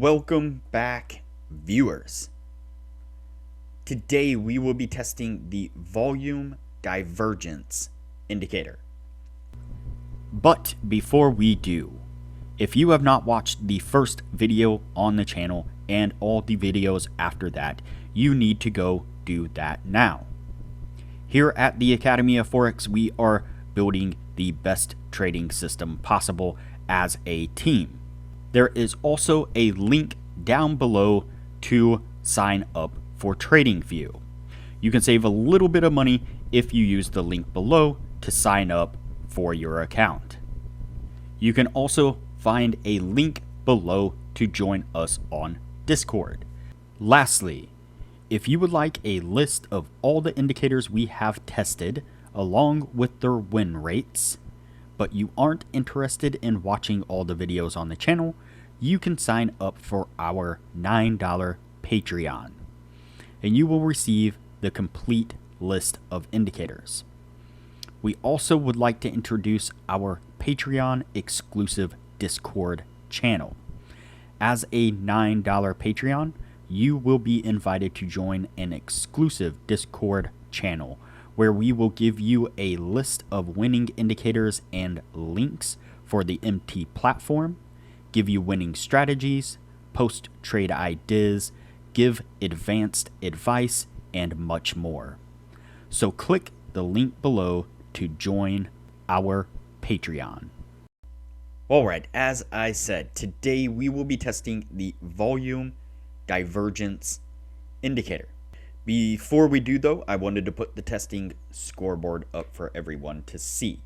Welcome back, viewers. Today we will be testing the volume divergence indicator. But before we do, if you have not watched the first video on the channel and all the videos after that, you need to go do that now. Here at the Academy of Forex, we are building the best trading system possible as a team. There is also a link down below to sign up for Tradingview. You can save a little bit of money if you use the link below to sign up for your account. You can also find a link below to join us on Discord. Lastly, if you would like a list of all the indicators we have tested along with their win rates, but you aren't interested in watching all the videos on the channel, you can sign up for our $9 Patreon, and you will receive the complete list of indicators. We also would like to introduce our Patreon exclusive Discord channel. As a $9 Patreon, you will be invited to join an exclusive Discord channel where we will give you a list of winning indicators and links for the MT platform, give you winning strategies, post trade ideas, give advanced advice, and much more. So click the link below to join our Patreon. Alright, as I said, today we will be testing the volume divergence indicator. Before we do though, I wanted to put the testing scoreboard up for everyone to see.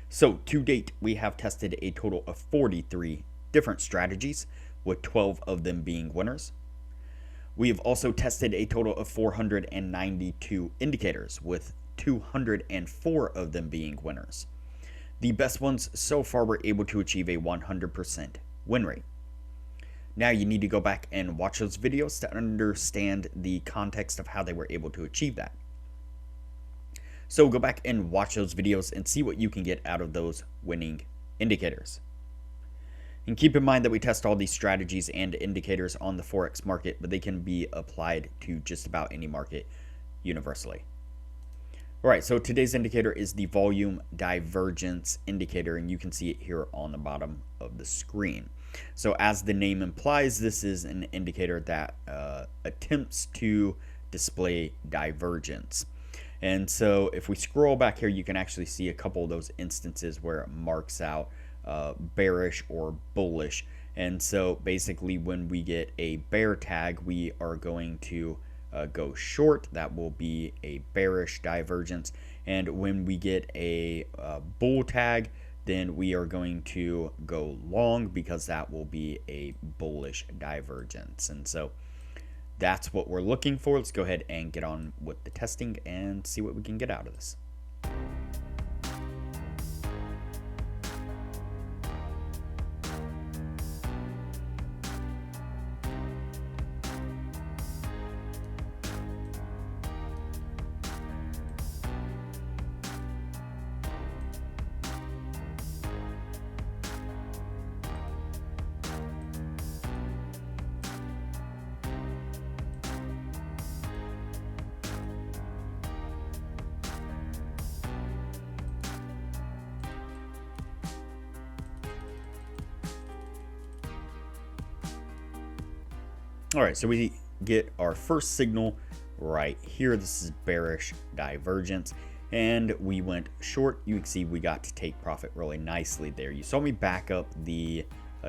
So to date, we have tested a total of 43 different strategies, with 12 of them being winners. We have also tested a total of 492 indicators, with 204 of them being winners. The best ones so far were able to achieve a 100% win rate. Now you need to go back and watch those videos to understand the context of how they were able to achieve that. So go back and watch those videos and see what you can get out of those winning indicators. And keep in mind that we test all these strategies and indicators on the Forex market, but they can be applied to just about any market universally. Alright, so today's indicator is the volume divergence indicator, and you can see it here on the bottom of the screen. So as the name implies, this is an indicator that attempts to display divergence. And so if we scroll back here, you can actually see a couple of those instances where it marks out bearish or bullish. And so basically when we get a bear tag, we are going to go short. That will be a bearish divergence. And when we get a bull tag, then we are going to go long, because that will be a bullish divergence. And so that's what we're looking for. Let's go ahead and get on with the testing and see what we can get out of this. All right, so we get our first signal right here. This is bearish divergence, and we went short. You can see we got to take profit really nicely there. You saw me back up the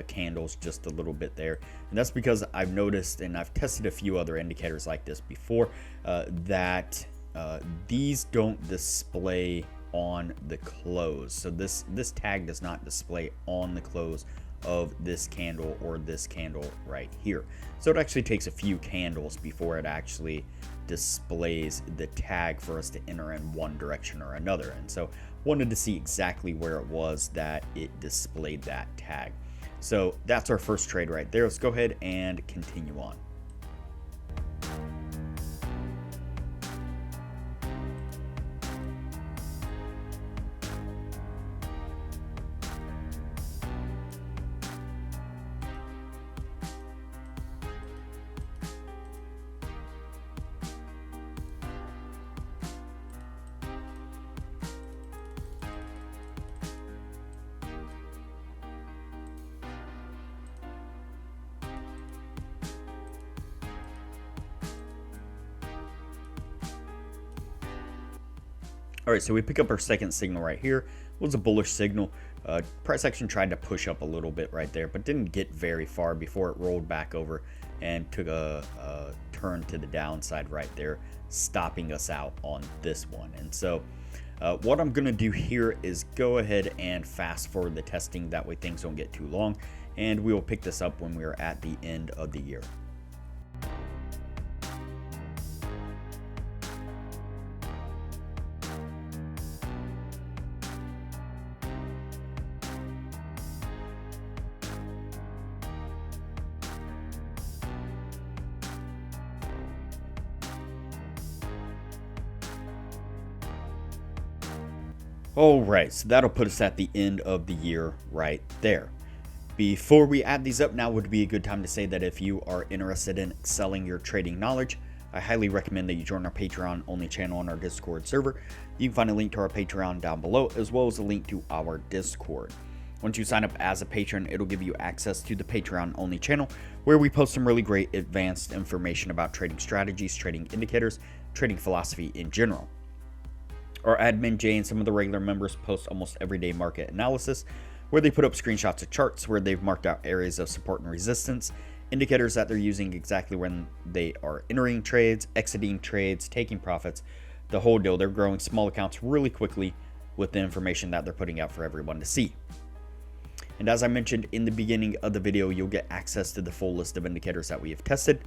candles just a little bit there, and that's because I've noticed, and I've tested a few other indicators like this before, that these don't display on the close. So this tag does not display on the close of this candle or this candle right here. So it actually takes a few candles before it actually displays the tag for us to enter in one direction or another. And so wanted to see exactly where it was that it displayed that tag. So that's our first trade right there. Let's go ahead and continue on. All right, so we pick up our second signal right here. It was a bullish signal. Price action tried to push up a little bit right there, but didn't get very far before it rolled back over and took a turn to the downside right there, stopping us out on this one. And so what I'm going to do here is go ahead and fast forward the testing. That way things don't get too long, and we will pick this up when we are at the end of the year. Alright, so that'll put us at the end of the year right there. Before we add these up, now would be a good time to say that if you are interested in excelling your trading knowledge, I highly recommend that you join our Patreon only channel on our Discord server. You can find a link to our Patreon down below, as well as a link to our Discord. Once you sign up as a patron, it'll give you access to the Patreon only channel, where we post some really great advanced information about trading strategies, trading indicators, trading philosophy in general. Our admin Jay and some of the regular members post almost everyday market analysis, where they put up screenshots of charts where they've marked out areas of support and resistance, indicators that they're using exactly when they are entering trades, exiting trades, taking profits, the whole deal. They're growing small accounts really quickly with the information that they're putting out for everyone to see. And as I mentioned in the beginning of the video, you'll get access to the full list of indicators that we have tested.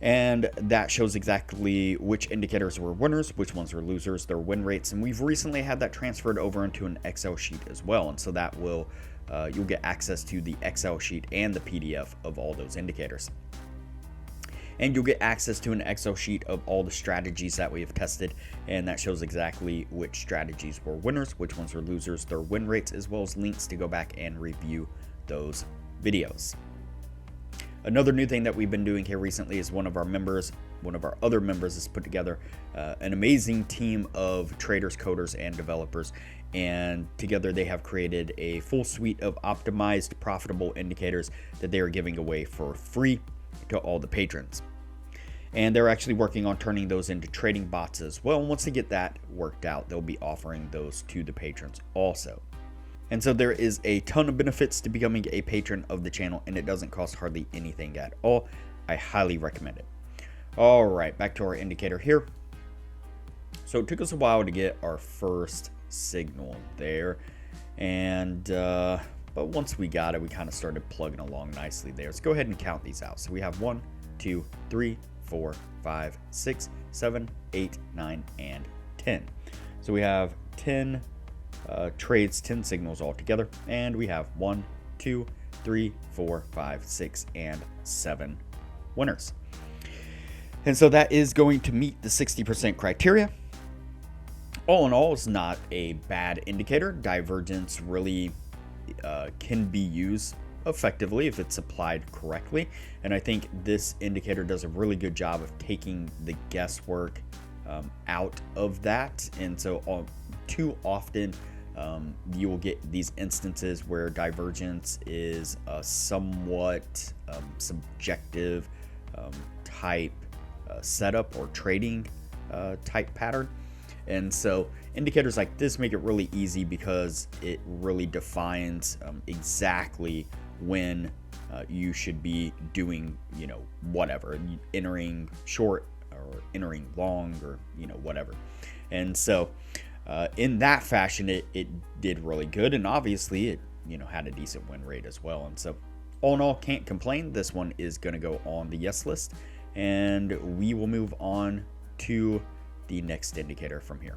And that shows exactly which indicators were winners, which ones were losers, their win rates. And we've recently had that transferred over into an Excel sheet as well. And so that will, you'll get access to the Excel sheet and the PDF of all those indicators. And you'll get access to an Excel sheet of all the strategies that we have tested. And that shows exactly which strategies were winners, which ones were losers, their win rates, as well as links to go back and review those videos. Another new thing that we've been doing here recently is one of our other members has put together an amazing team of traders, coders, and developers. And together they have created a full suite of optimized, profitable indicators that they are giving away for free to all the patrons. And they're actually working on turning those into trading bots as well. And once they get that worked out, they'll be offering those to the patrons also. And so there is a ton of benefits to becoming a patron of the channel, and it doesn't cost hardly anything at all. I highly recommend it. All right, back to our indicator here. So it took us a while to get our first signal there, and but once we got it, we kind of started plugging along nicely there. Let's go ahead and count these out. So we have 1, 2, 3, 4, 5, 6, 7, 8, 9, and 10. So we have 10 trades, 10 signals altogether, and we have 1, 2, 3, 4, 5, 6, and 7 winners. And so that is going to meet the 60% criteria. All in all, it's not a bad indicator. Divergence really can be used effectively if it's applied correctly, and I think this indicator does a really good job of taking the guesswork out of that. And so too often you will get these instances where divergence is a somewhat subjective type setup or trading type pattern. And so indicators like this make it really easy because it really defines exactly when you should be doing, whatever, entering short or entering long or, whatever. And so in that fashion, it did really good. And obviously it, had a decent win rate as well. And so all in all, can't complain. This one is going to go on the yes list, and we will move on to the next indicator from here.